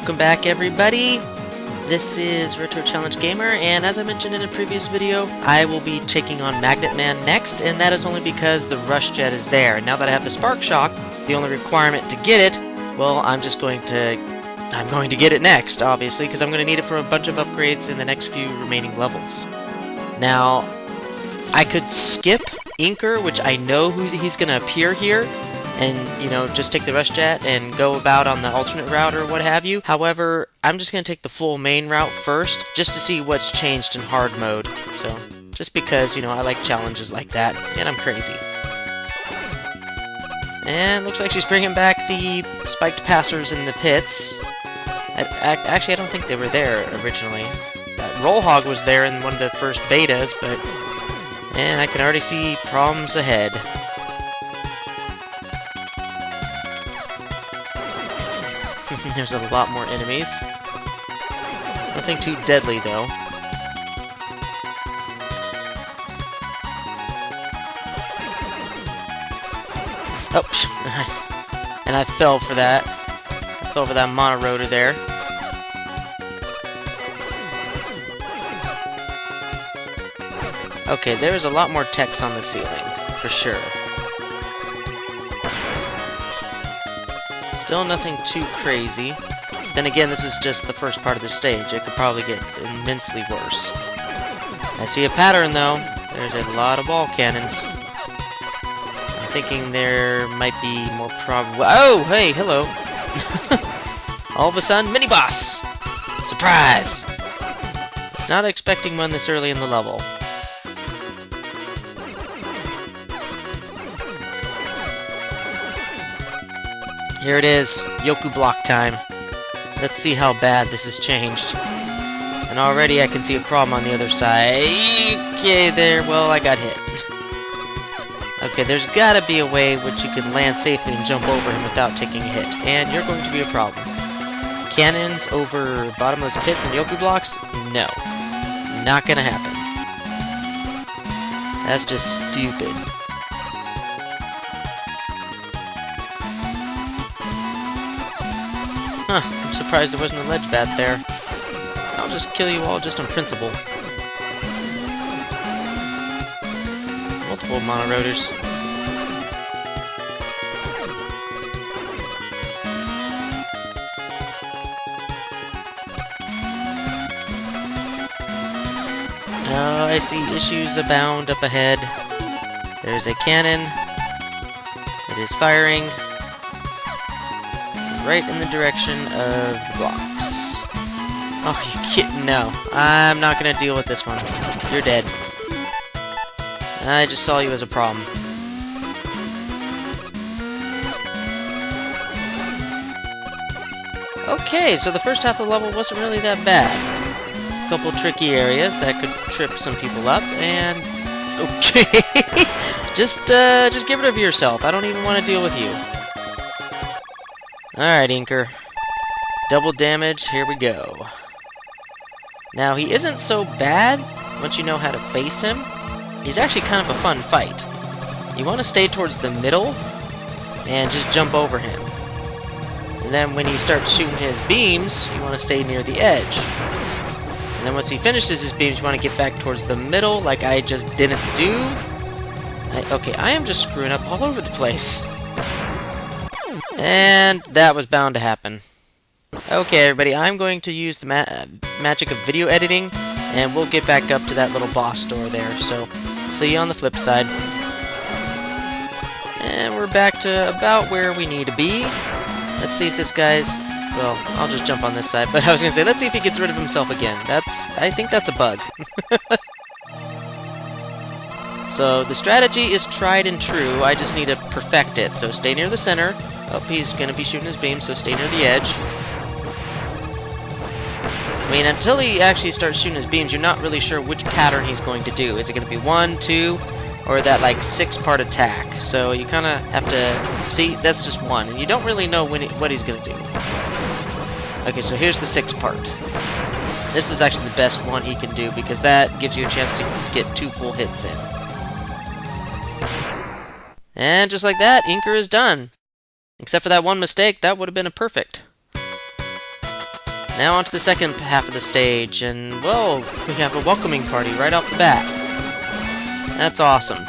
welcome back everybody. This is Retro Challenge Gamer, and as I mentioned in a previous video, I will be taking on Magnet Man next, and that is only because the Rush Jet is there. And now that I have the Spark Shock, the only requirement to get it, well, I'm going to get it next, obviously, because I'm going to need it for a bunch of upgrades in the next few remaining levels. Now, I could skip Inker, which I know he's going to appear here, and, you know, just take the Rush Jet and go about on the alternate route or what have you. However, I'm just going to take the full main route first, just to see what's changed in hard mode. So, just because, you know, I like challenges like that, and I'm crazy. And looks like she's bringing back the spiked passers in the pits. Actually, I don't think they were there originally. That Roll Hog was there in one of the first betas, but... And I can already see problems ahead. There's a lot more enemies. Nothing too deadly, though. Oh, and I fell for that. I fell for that monorotor there. Okay, there's a lot more text on the ceiling, for sure. Still nothing too crazy. Then again, this is just the first part of the stage. It could probably get immensely worse. I see a pattern, though. There's a lot of ball cannons. I'm thinking there might be more probable... Oh, hey, hello. All of a sudden, mini-boss! Surprise! I was not expecting one this early in the level. Here it is, Yoku block time. Let's see how bad this has changed. And already I can see a problem on the other side. Okay, there, well, I got hit. Okay, there's gotta be a way which you can land safely and jump over him without taking a hit. And you're going to be a problem. Cannons over bottomless pits and Yoku blocks? No. Not gonna happen. That's just stupid. Huh, I'm surprised there wasn't a ledge bat there. I'll just kill you all just on principle. Multiple monorotors. Oh, I see issues abound up ahead. There's a cannon. It is firing right in the direction of the blocks. Oh, you kidding? No. I'm not gonna deal with this one. You're dead. I just saw you as a problem. Okay, so the first half of the level wasn't really that bad. A couple tricky areas that could trip some people up, and... Okay! just get rid of yourself. I don't even want to deal with you. Alright, Inker. Double damage, here we go. Now, he isn't so bad once you know how to face him. He's actually kind of a fun fight. You want to stay towards the middle and just jump over him. And then when he starts shooting his beams, you want to stay near the edge. And then once he finishes his beams, you want to get back towards the middle like I just didn't do. Okay, I am just screwing up all over the place. And that was bound to happen. Okay, everybody, I'm going to use the magic of video editing, and we'll get back up to that little boss door there. So, see you on the flip side. And we're back to about where we need to be. Let's see if this guy's... Well, I'll just jump on this side, but I was going to say, let's see if he gets rid of himself again. I think that's a bug. So, the strategy is tried and true, I just need to perfect it. So, stay near the center. Oh, he's going to be shooting his beam, so stay near the edge. I mean, until he actually starts shooting his beams, you're not really sure which pattern he's going to do. Is it going to be 1, 2, or that, like, 6-part attack? So, you kind of have to... See, that's just one, and you don't really know what he's going to do. Okay, so here's the 6-part. This is actually the best one he can do, because that gives you a chance to get 2 full hits in. And just like that, Inker is done. Except for that one mistake, that would have been a perfect. Now onto the second half of the stage, and whoa, we have a welcoming party right off the bat. That's awesome.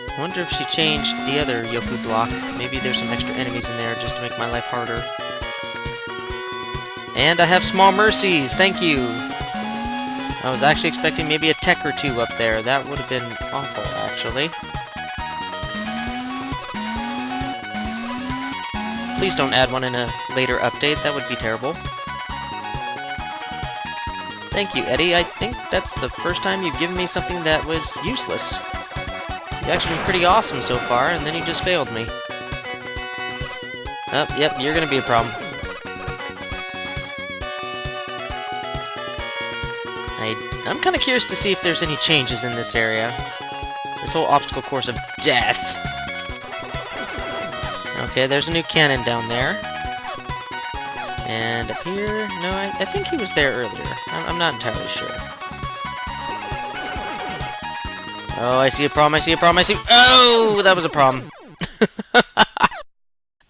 I wonder if she changed the other Yoku block. Maybe there's some extra enemies in there just to make my life harder. And I have small mercies, thank you! I was actually expecting maybe a tech or two up there. That would have been awful, actually. Please don't add one in a later update, that would be terrible. Thank you, Eddie. I think that's the first time you've given me something that was useless. You've actually been pretty awesome so far, and then you just failed me. Oh, yep, you're gonna be a problem. I'm kind of curious to see if there's any changes in this area. This whole obstacle course of death. Okay, there's a new cannon down there. And up here... No, I think he was there earlier. I'm not entirely sure. Oh, I see a problem, I see a problem, I see... Oh, that was a problem.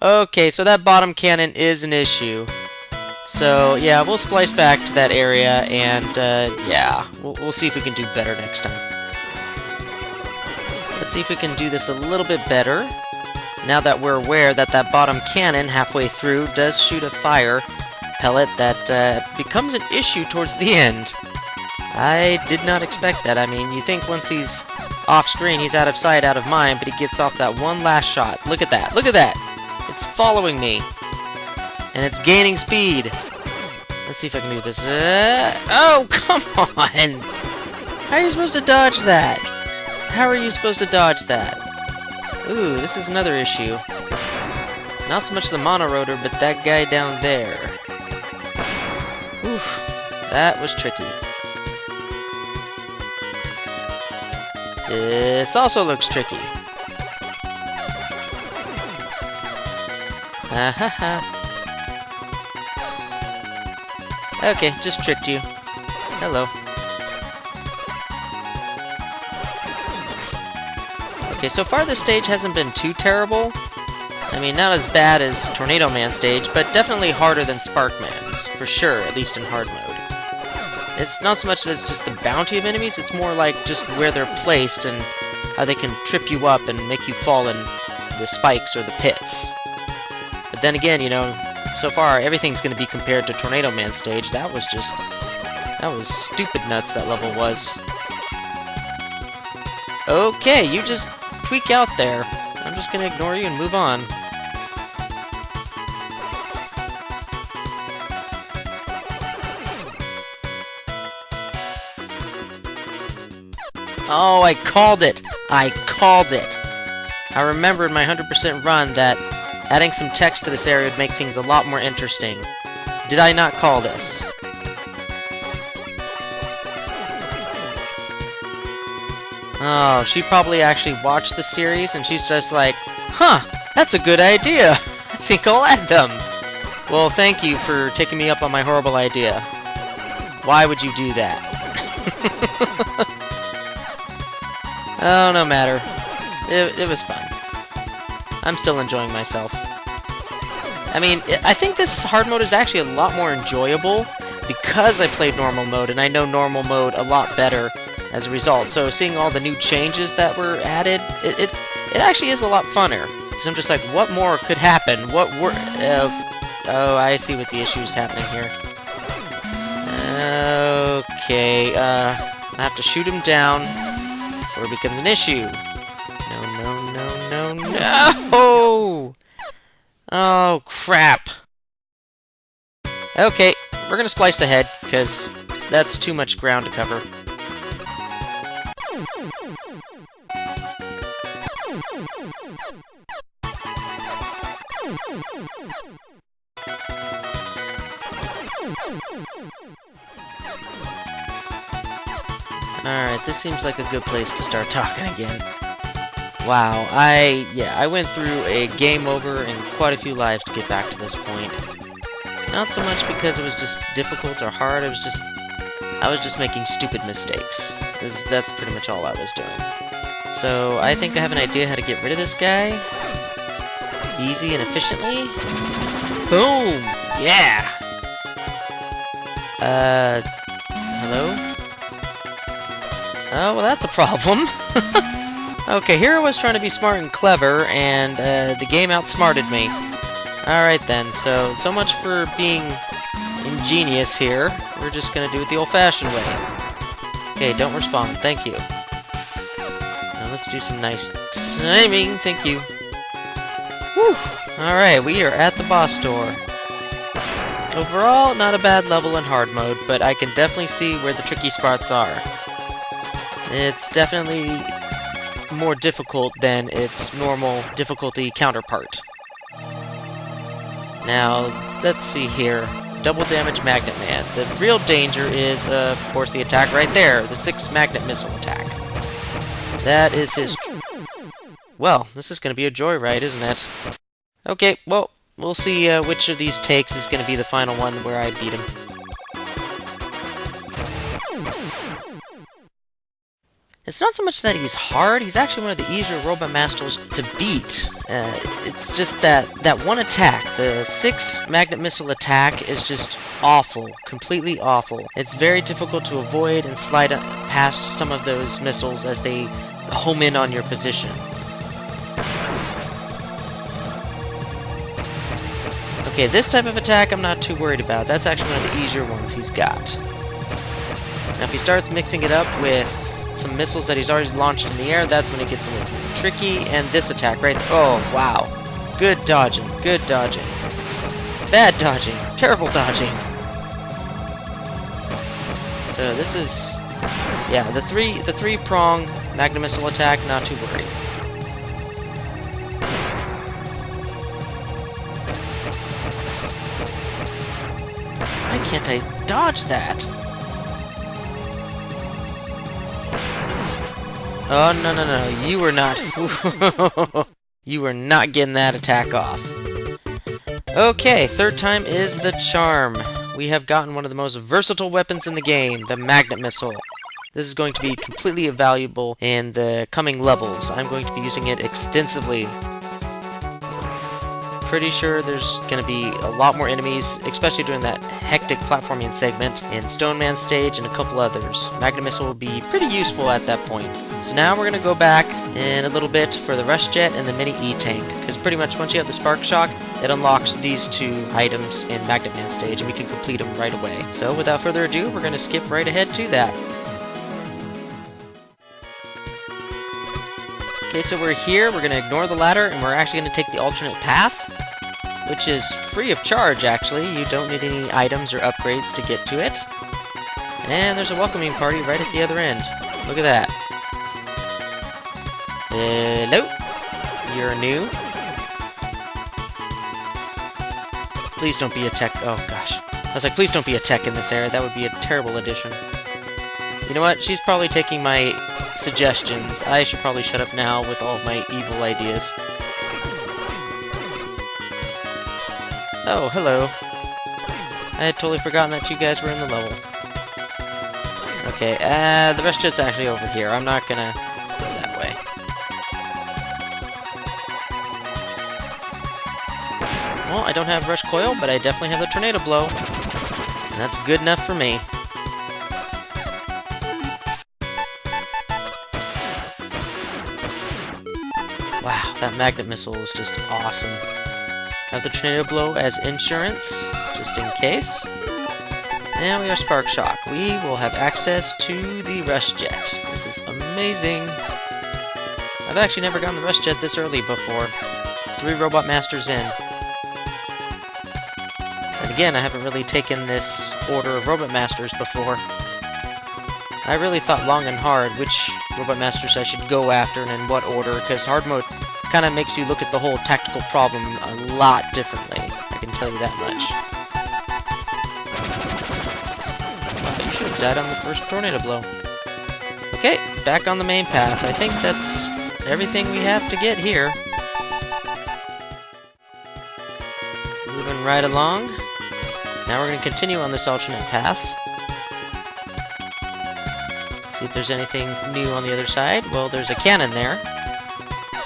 Okay, so that bottom cannon is an issue. So, yeah, we'll splice back to that area, and, yeah, we'll see if we can do better next time. Let's see if we can do this a little bit better. Now that we're aware that that bottom cannon, halfway through, does shoot a fire pellet that, becomes an issue towards the end. I did not expect that. I mean, you think once he's off-screen, he's out of sight, out of mind, but he gets off that one last shot. Look at that, look at that! It's following me. And it's gaining speed. Let's see if I can do this. Oh, come on! How are you supposed to dodge that? How are you supposed to dodge that? Ooh, this is another issue. Not so much the monorotor, but that guy down there. Oof, that was tricky. This also looks tricky. Ha ha ha. Okay, just tricked you. Hello. Okay, so far this stage hasn't been too terrible. I mean, not as bad as Tornado Man stage, but definitely harder than Spark Man's, for sure, at least in hard mode. It's not so much as just the bounty of enemies, it's more like just where they're placed and how they can trip you up and make you fall in the spikes or the pits. But then again, you know, so far, everything's going to be compared to Tornado Man stage. That was stupid nuts, that level was. Okay, you just tweak out there. I'm just going to ignore you and move on. Oh, I called it! I called it! I remembered my 100% run that adding some text to this area would make things a lot more interesting. Did I not call this? Oh, she probably actually watched the series, and she's just like, huh, that's a good idea. I think I'll add them. Well, thank you for taking me up on my horrible idea. Why would you do that? Oh, no matter. It was fun. I'm still enjoying myself. I mean, I think this hard mode is actually a lot more enjoyable because I played normal mode, and I know normal mode a lot better as a result. So seeing all the new changes that were added, it actually is a lot funner. Because I'm just like, what more could happen? What were... oh, I see what the issue is happening here. Okay, I have to shoot him down before it becomes an issue. No! Oh, crap. Okay, we're gonna splice ahead, because that's too much ground to cover. Alright, this seems like a good place to start talking again. Wow, I went through a game over and quite a few lives to get back to this point. Not so much because it was just difficult or hard, I was just making stupid mistakes. That's pretty much all I was doing. So, I think I have an idea how to get rid of this guy. easy and efficiently. Boom! Yeah! Hello? Oh, well, that's a problem. Okay, here I was trying to be smart and clever, and the game outsmarted me. Alright then, so much for being ingenious here. We're just gonna do it the old-fashioned way. Okay, don't respond. Thank you. Now let's do some nice timing. Thank you. Whew! Alright, we are at the boss door. Overall, not a bad level in hard mode, but I can definitely see where the tricky spots are. It's definitely more difficult than its normal difficulty counterpart. Now, let's see here. Double damage Magnet Man. The real danger is, of course, the attack right there. The 6 magnet missile attack. That is his... Well, this is going to be a joyride, isn't it? Okay, well, we'll see which of these takes is going to be the final one where I beat him. It's not so much that he's hard, he's actually one of the easier Robot Masters to beat. It's just that one attack, the 6 magnet missile attack, is just awful. Completely awful. It's very difficult to avoid and slide past some of those missiles as they home in on your position. Okay, this type of attack I'm not too worried about. That's actually one of the easier ones he's got. Now if he starts mixing it up with some missiles that he's already launched in the air, that's when it gets a little tricky. And this attack right there. Oh, wow. Good dodging. Good dodging. Bad dodging. Terrible dodging. So this is... yeah, the three-prong magnet missile attack, not too worried. Why can't I dodge that? Oh, no, no, no. You were not... you were not getting that attack off. Okay, third time is the charm. We have gotten one of the most versatile weapons in the game, the magnet missile. This is going to be completely valuable in the coming levels. I'm going to be using it extensively. Pretty sure there's going to be a lot more enemies, especially during that hectic platforming segment in Stone Man stage and a couple others. Magnet Missile will be pretty useful at that point. So now we're going to go back in a little bit for the Rush Jet and the Mini E-Tank, because pretty much once you have the Spark Shock, it unlocks these 2 items in Magnet Man stage, and we can complete them right away. So without further ado, we're going to skip right ahead to that. Okay, so we're here, we're going to ignore the ladder, and we're actually going to take the alternate path, which is free of charge, actually. You don't need any items or upgrades to get to it. And there's a welcoming party right at the other end. Look at that. Hello? You're new? Please don't be a tech. Oh, gosh. I was like, please don't be a tech in this area. That would be a terrible addition. You know what? She's probably taking my suggestions. I should probably shut up now with all of my evil ideas. Oh, hello. I had totally forgotten that you guys were in the level. Okay, the Rush Jet's actually over here. I'm not gonna go that way. Well, I don't have Rush Coil, but I definitely have the Tornado Blow. And that's good enough for me. Wow, that Magnet Missile is just awesome. Have the Tornado Blow as insurance, just in case. And we have Spark Shock. We will have access to the Rush Jet. This is amazing. I've actually never gotten the Rush Jet this early before. 3 Robot Masters in. And again, I haven't really taken this order of Robot Masters before. I really thought long and hard which Robot Masters I should go after and in what order, because hard mode kind of makes you look at the whole tactical problem a lot differently. I can tell you that much. You should have died on the first Tornado Blow. Okay, back on the main path. I think that's everything we have to get here. Moving right along. Now we're going to continue on this alternate path. See if there's anything new on the other side. Well, there's a cannon there.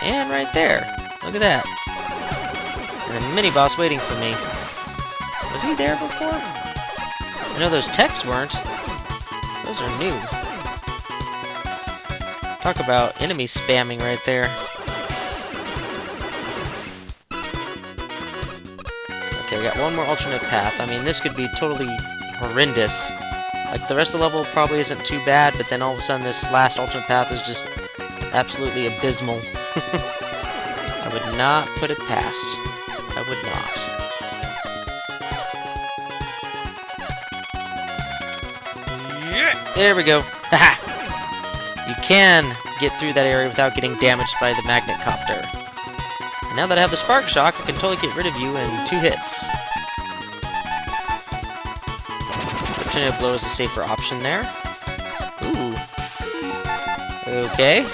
And right there. Look at that. And a mini-boss waiting for me. Was he there before? I know those techs weren't. Those are new. Talk about enemy spamming right there. Okay, I got one more alternate path. I mean, this could be totally horrendous. Like, the rest of the level probably isn't too bad, but then all of a sudden this last alternate path is just absolutely abysmal. I would not put it past. I would not. Yeah! There we go. Haha! You can get through that area without getting damaged by the magnet copter. And now that I have the spark shock, I can totally get rid of you in 2 hits. Tornado blow is a safer option there. Ooh. Okay.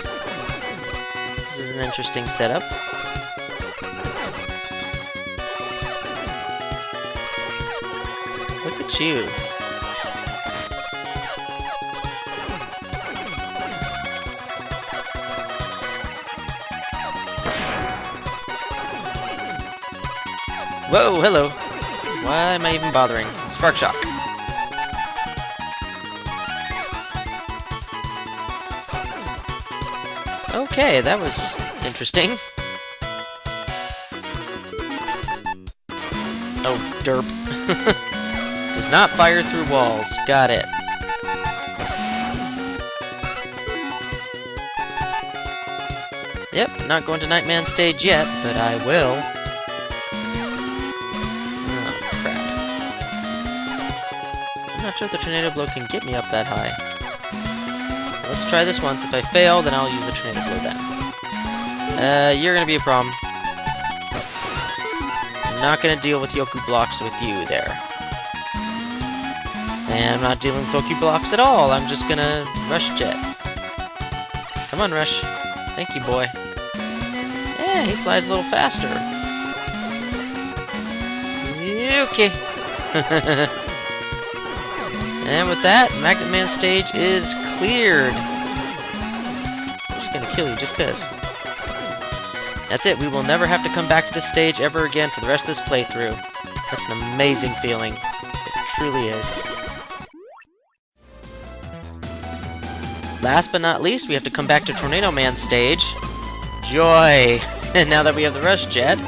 This is an interesting setup. Look at you. Whoa, hello. Why am I even bothering? Spark shock. Okay, that was interesting. Oh, derp. Does not fire through walls. Got it. Yep, not going to Nightman stage yet, but I will. Oh, crap. I'm not sure if the tornado blow can get me up that high. Let's try this once. If I fail, then I'll use the tornado blow then. You're gonna be a problem. I'm not gonna deal with Yoku blocks with you there. And I'm not dealing with Yoku blocks at all. I'm just gonna rush jet. Come on, Rush. Thank you, boy. Yeah, he flies a little faster. Okay. And with that, Magnet Man stage is cleared. I'm just gonna kill you just cause. That's it, we will never have to come back to this stage ever again for the rest of this playthrough. That's an amazing feeling. It truly is. Last but not least, we have to come back to Tornado Man stage. Joy! And now that we have the Rush Jet,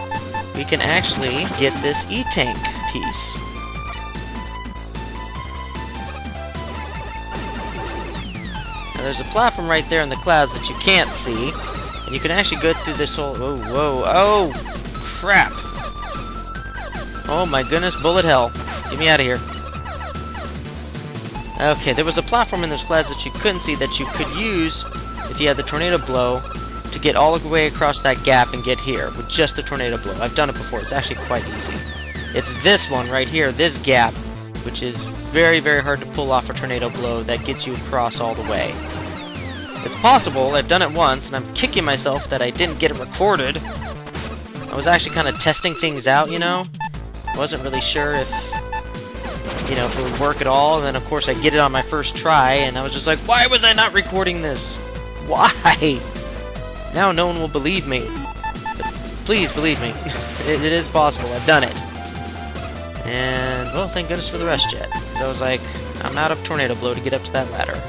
we can actually get this E-Tank piece. Now, there's a platform right there in the clouds that you can't see, and you can actually go through this whole... Whoa, whoa, oh! Crap! Oh my goodness, bullet hell. Get me out of here. Okay, there was a platform in those clouds that you couldn't see that you could use if you had the tornado blow to get all the way across that gap and get here with just the tornado blow. I've done it before. It's actually quite easy. It's this one right here, this gap, which is very, very hard to pull off a tornado blow that gets you across all the way. It's possible. I've done it once, and I'm kicking myself that I didn't get it recorded. I was actually kind of testing things out, you know? I wasn't really sure if, you know, if it would work at all, and then of course I get it on my first try, and I was just like, why was I not recording this? Why? Now no one will believe me. But please believe me. It is possible. I've done it. And, well, thank goodness for the Rush Jet. Because I was like, I'm out of tornado blow to get up to that ladder.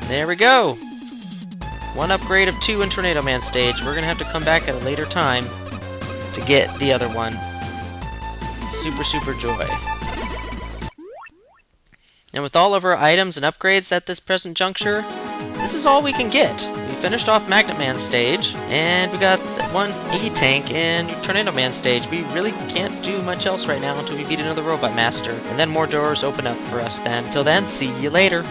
There we go. One upgrade of 2 in Tornado Man stage. We're going to have to come back at a later time to get the other one. Super, super joy. And with all of our items and upgrades at this present juncture, this is all we can get. We finished off Magnet Man stage, and we got 1 E-Tank and Tornado Man stage. We really can't do much else right now until we beat another Robot Master, and then more doors open up for us then. Till then, see you later.